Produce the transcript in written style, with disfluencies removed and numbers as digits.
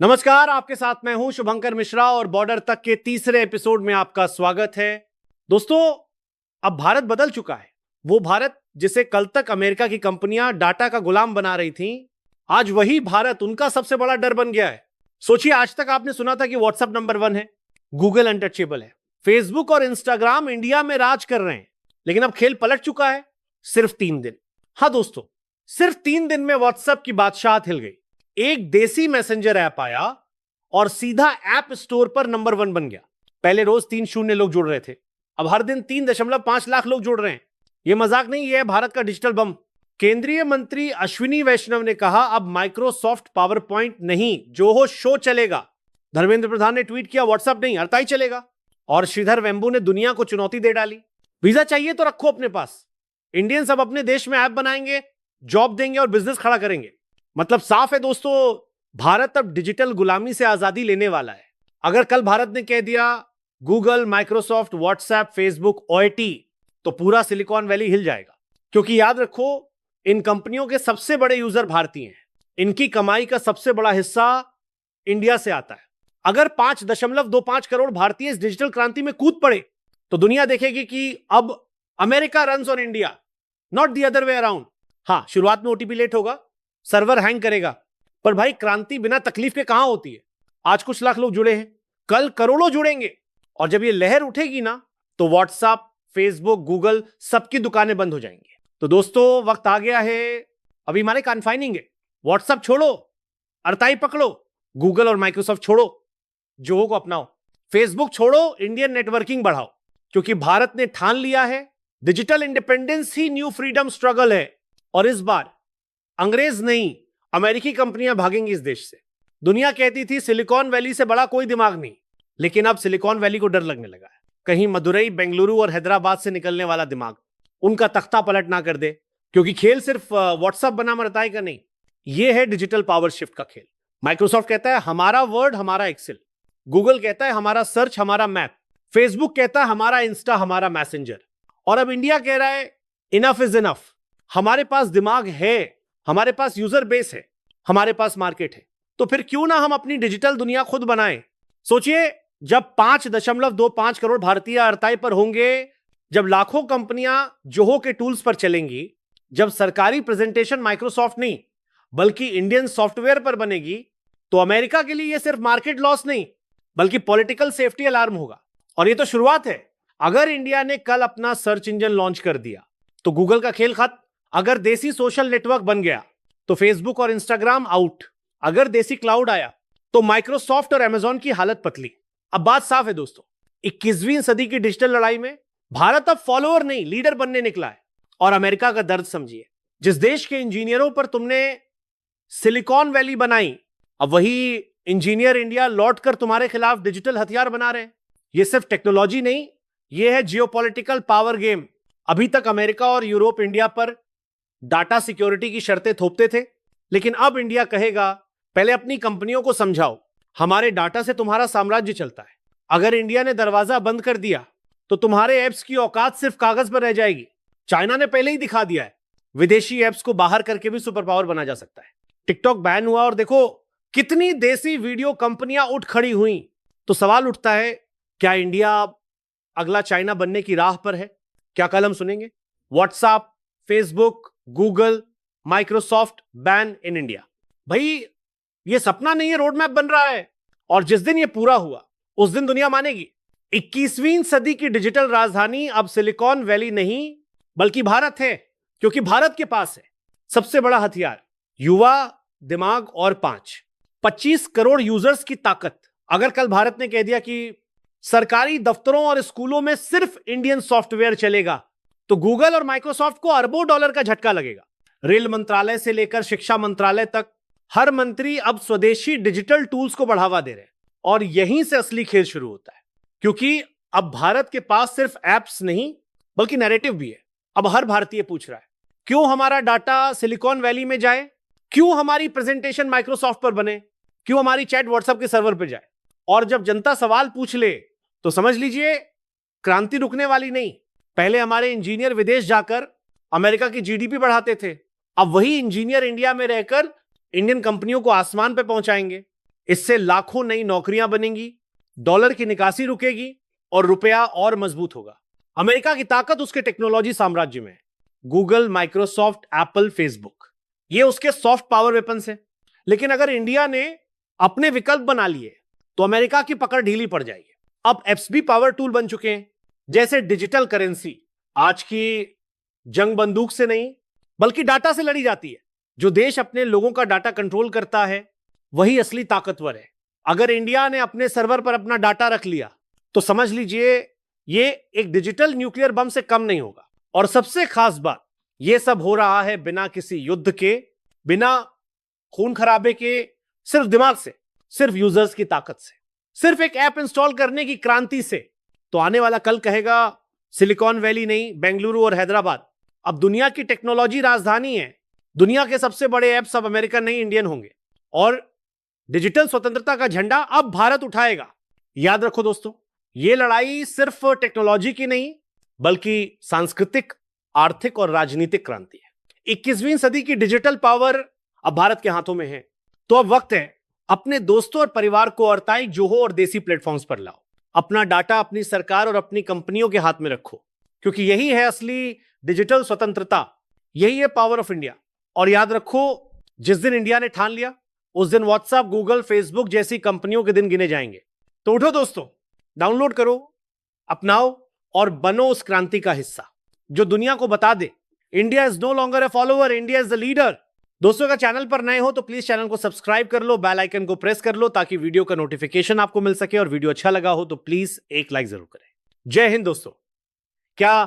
नमस्कार, आपके साथ मैं हूं शुभंकर मिश्रा और बॉर्डर तक के तीसरे एपिसोड में आपका स्वागत है। दोस्तों, अब भारत बदल चुका है। वो भारत जिसे कल तक अमेरिका की कंपनियां डाटा का गुलाम बना रही थीं, आज वही भारत उनका सबसे बड़ा डर बन गया है। सोचिए, आज तक आपने सुना था कि व्हाट्सएप नंबर 1 है, गूगल अनटचेबल है, फेसबुक और इंस्टाग्राम इंडिया में राज कर रहे हैं। लेकिन अब खेल पलट चुका है। सिर्फ 3 दिन, हाँ दोस्तों, सिर्फ 3 दिन में व्हाट्सएप की बादशाहत हिल गई। एक देसी मैसेंजर ऐप आया और सीधा ऐप स्टोर पर नंबर 1 बन गया। पहले रोज 3 शून्य लोग जुड़ रहे थे, अब हर दिन 3.5 लाख लोग जुड़ रहे हैं। यह मजाक नहीं, यह है भारत का डिजिटल बम। केंद्रीय मंत्री अश्विनी वैष्णव ने कहा, अब माइक्रोसॉफ्ट पावर पॉइंट नहीं, जोहो शो चलेगा। धर्मेंद्र प्रधान ने ट्वीट किया, व्हाट्सएप नहीं, अर्थाई चलेगा। और श्रीधर वेम्बू ने दुनिया को चुनौती दे डाली, वीजा चाहिए तो रखो अपने पास। इंडियंस अब अपने देश में ऐप बनाएंगे, जॉब देंगे और बिजनेस खड़ा करेंगे। मतलब साफ है दोस्तों, भारत अब डिजिटल गुलामी से आजादी लेने वाला है। अगर कल भारत ने कह दिया Google, Microsoft, WhatsApp, Facebook, OAT, तो पूरा सिलिकॉन वैली हिल जाएगा। क्योंकि याद रखो, इन कंपनियों के सबसे बड़े यूजर भारतीय हैं। इनकी कमाई का सबसे बड़ा हिस्सा इंडिया से आता है। अगर 5.25 करोड़ भारतीय इस डिजिटल क्रांति में कूद पड़े तो दुनिया देखेगी कि अब America runs on India, not the other way around. हाँ, शुरुआत में ओटीपी लेट होगा, सर्वर हैंग करेगा, पर भाई क्रांति बिना तकलीफ के कहां होती है। आज कुछ लाख लोग जुड़े हैं, कल करोड़ों जुड़ेंगे। और जब ये लहर उठेगी ना, तो व्हाट्सएप, फेसबुक, गूगल, सबकी दुकानें बंद हो जाएंगी। तो दोस्तों, वक्त आ गया है, अभी हमारे कन्फाइनिंग है। व्हाट्सएप छोड़ो, अरताई पकड़ो। गूगल और माइक्रोसॉफ्ट छोड़ो, जोहो को अपनाओ। फेसबुक छोड़ो, इंडियन नेटवर्किंग बढ़ाओ। क्योंकि भारत ने ठान लिया है, डिजिटल इंडिपेंडेंस ही न्यू फ्रीडम स्ट्रगल है। और इस बार अंग्रेज नहीं, अमेरिकी कंपनियां भागेंगी इस देश से। दुनिया कहती थी सिलिकॉन वैली से बड़ा कोई दिमाग नहीं, लेकिन अब सिलिकॉन वैली को डर लगने लगा है, कहीं मदुरई, बेंगलुरु और हैदराबाद से निकलने वाला दिमाग उनका तख्ता पलट ना कर दे। क्योंकि खेल सिर्फ व्हाट्सएप बनाम रताई का नहीं, यह है डिजिटल पावर शिफ्ट का खेल। माइक्रोसॉफ्ट कहता है हमारा वर्ड, हमारा एक्सेल। गूगल कहता है हमारा सर्च, हमारा मैप। फेसबुक कहता है हमारा इंस्टा, हमारा मैसेंजर। और अब इंडिया कह रहा है इनफ इज इनफ। हमारे पास दिमाग है, हमारे पास यूजर बेस है, हमारे पास मार्केट है। तो फिर क्यों ना हम अपनी डिजिटल दुनिया खुद बनाएं। सोचिए, जब 5.25 करोड़ भारतीय अरताई पर होंगे, जब लाखों कंपनियां जोहो के टूल्स पर चलेंगी, जब सरकारी प्रेजेंटेशन माइक्रोसॉफ्ट नहीं बल्कि इंडियन सॉफ्टवेयर पर बनेगी, तो अमेरिका के लिए यह सिर्फ मार्केट लॉस नहीं बल्कि पॉलिटिकल सेफ्टी अलार्म होगा। और यह तो शुरुआत है। अगर इंडिया ने कल अपना सर्च इंजन लॉन्च कर दिया तो गूगल का खेल खत्म। अगर देसी सोशल नेटवर्क बन गया तो फेसबुक और इंस्टाग्राम आउट। अगर देसी क्लाउड आया तो माइक्रोसॉफ्ट और अमेजॉन की हालत पतली। अब बात साफ है दोस्तों, 21वीं सदी की डिजिटल लड़ाई में भारत अब फॉलोअर नहीं, लीडर बनने निकला है। और अमेरिका का दर्द समझिए, जिस देश के इंजीनियरों पर तुमने सिलिकॉन वैली बनाई, अब वही इंजीनियर इंडिया लौटकर तुम्हारे खिलाफ डिजिटल हथियार बना रहे हैं। यह सिर्फ टेक्नोलॉजी नहीं, यह है जियोपॉलिटिकल पावर गेम। अभी तक अमेरिका और यूरोप इंडिया पर डाटा सिक्योरिटी की शर्तें थोपते थे, लेकिन अब इंडिया कहेगा पहले अपनी कंपनियों को समझाओ, हमारे डाटा से तुम्हारा साम्राज्य चलता है। अगर इंडिया ने दरवाजा बंद कर दिया तो तुम्हारे ऐप्स की औकात सिर्फ कागज पर रह जाएगी। चाइना ने पहले ही दिखा दिया है, विदेशी ऐप्स को बाहर करके भी सुपर पावर बना जा सकता है। टिकटॉक बैन हुआ और देखो कितनी देसी वीडियो कंपनियां उठ खड़ी हुई। तो सवाल उठता है, क्या इंडिया अगला चाइना बनने की राह पर है? क्या कल हम सुनेंगे WhatsApp, Facebook, Google, Microsoft ban in India? भाई, ये सपना नहीं है, रोड मैप बन रहा है। और जिस दिन ये पूरा हुआ उस दिन दुनिया मानेगी 21वीं सदी की डिजिटल राजधानी अब सिलिकॉन वैली नहीं बल्कि भारत है। क्योंकि भारत के पास है सबसे बड़ा हथियार, युवा दिमाग और 25 करोड़ यूजर्स की ताकत। अगर कल भारत ने कह दिया कि सरकारी दफ्तरों और स्कूलों में सिर्फ इंडियन सॉफ्टवेयर चलेगा, तो गूगल और माइक्रोसॉफ्ट को अरबों डॉलर का झटका लगेगा। रेल मंत्रालय से लेकर शिक्षा मंत्रालय तक हर मंत्री अब स्वदेशी डिजिटल टूल्स को बढ़ावा दे रहे हैं। और यहीं से असली खेल शुरू होता है। क्योंकि अब भारत के पास सिर्फ एप्स नहीं बल्कि नैरेटिव भी है। अब हर भारतीय पूछ रहा है, क्यों हमारा डाटा सिलिकॉन वैली में जाए? क्यों हमारी प्रेजेंटेशन माइक्रोसॉफ्ट पर बने? क्यों हमारी चैट व्हाट्सएप के सर्वर पर जाए? और जब जनता सवाल पूछ ले तो समझ लीजिए क्रांति रुकने वाली नहीं। पहले हमारे इंजीनियर विदेश जाकर अमेरिका की जीडीपी बढ़ाते थे, अब वही इंजीनियर इंडिया में रहकर इंडियन कंपनियों को आसमान पे पहुंचाएंगे। इससे लाखों नई नौकरियां बनेंगी, डॉलर की निकासी रुकेगी और रुपया और मजबूत होगा। अमेरिका की ताकत उसके टेक्नोलॉजी साम्राज्य में है। गूगल, माइक्रोसॉफ्ट, एप्पल, फेसबुक, ये उसके सॉफ्ट पावर वेपन्स हैं। लेकिन अगर इंडिया ने अपने विकल्प बना लिए तो अमेरिका की पकड़ ढीली पड़ जाएगी। अब एप्स भी पावर टूल बन चुके हैं, जैसे डिजिटल करेंसी। आज की जंग बंदूक से नहीं बल्कि डाटा से लड़ी जाती है। जो देश अपने लोगों का डाटा कंट्रोल करता है वही असली ताकतवर है। अगर इंडिया ने अपने सर्वर पर अपना डाटा रख लिया तो समझ लीजिए ये एक डिजिटल न्यूक्लियर बम से कम नहीं होगा। और सबसे खास बात, यह सब हो रहा है बिना किसी युद्ध के, बिना खून खराबे के, सिर्फ दिमाग से, सिर्फ यूजर्स की ताकत से, सिर्फ एक ऐप इंस्टॉल करने की क्रांति से। तो आने वाला कल कहेगा सिलिकॉन वैली नहीं, बेंगलुरु और हैदराबाद अब दुनिया की टेक्नोलॉजी राजधानी है। दुनिया के सबसे बड़े ऐप्स अब अमेरिकन नहीं, इंडियन होंगे। और डिजिटल स्वतंत्रता का झंडा अब भारत उठाएगा। याद रखो दोस्तों, यह लड़ाई सिर्फ टेक्नोलॉजी की नहीं बल्कि सांस्कृतिक, आर्थिक और राजनीतिक क्रांति है। 21वीं सदी की डिजिटल पावर अब भारत के हाथों में है। तो अब वक्त है अपने दोस्तों और परिवार को अर्ताई, जोहो और देसी प्लेटफॉर्म्स पर लाओ। अपना डाटा अपनी सरकार और अपनी कंपनियों के हाथ में रखो, क्योंकि यही है असली डिजिटल स्वतंत्रता, यही है पावर ऑफ इंडिया। और याद रखो, जिस दिन इंडिया ने ठान लिया उस दिन व्हाट्सएप, गूगल, फेसबुक जैसी कंपनियों के दिन गिने जाएंगे। तो उठो दोस्तों, डाउनलोड करो, अपनाओ और बनो उस क्रांति का हिस्सा जो दुनिया को बता दे India is no longer a follower, India is the leader. दोस्तों, अगर चैनल पर नए हो तो प्लीज चैनल को सब्सक्राइब कर लो, बेल आइकन को प्रेस कर लो ताकि वीडियो का नोटिफिकेशन आपको मिल सके। और वीडियो अच्छा लगा हो तो प्लीज एक लाइक जरूर करें। जय हिंद दोस्तों। क्या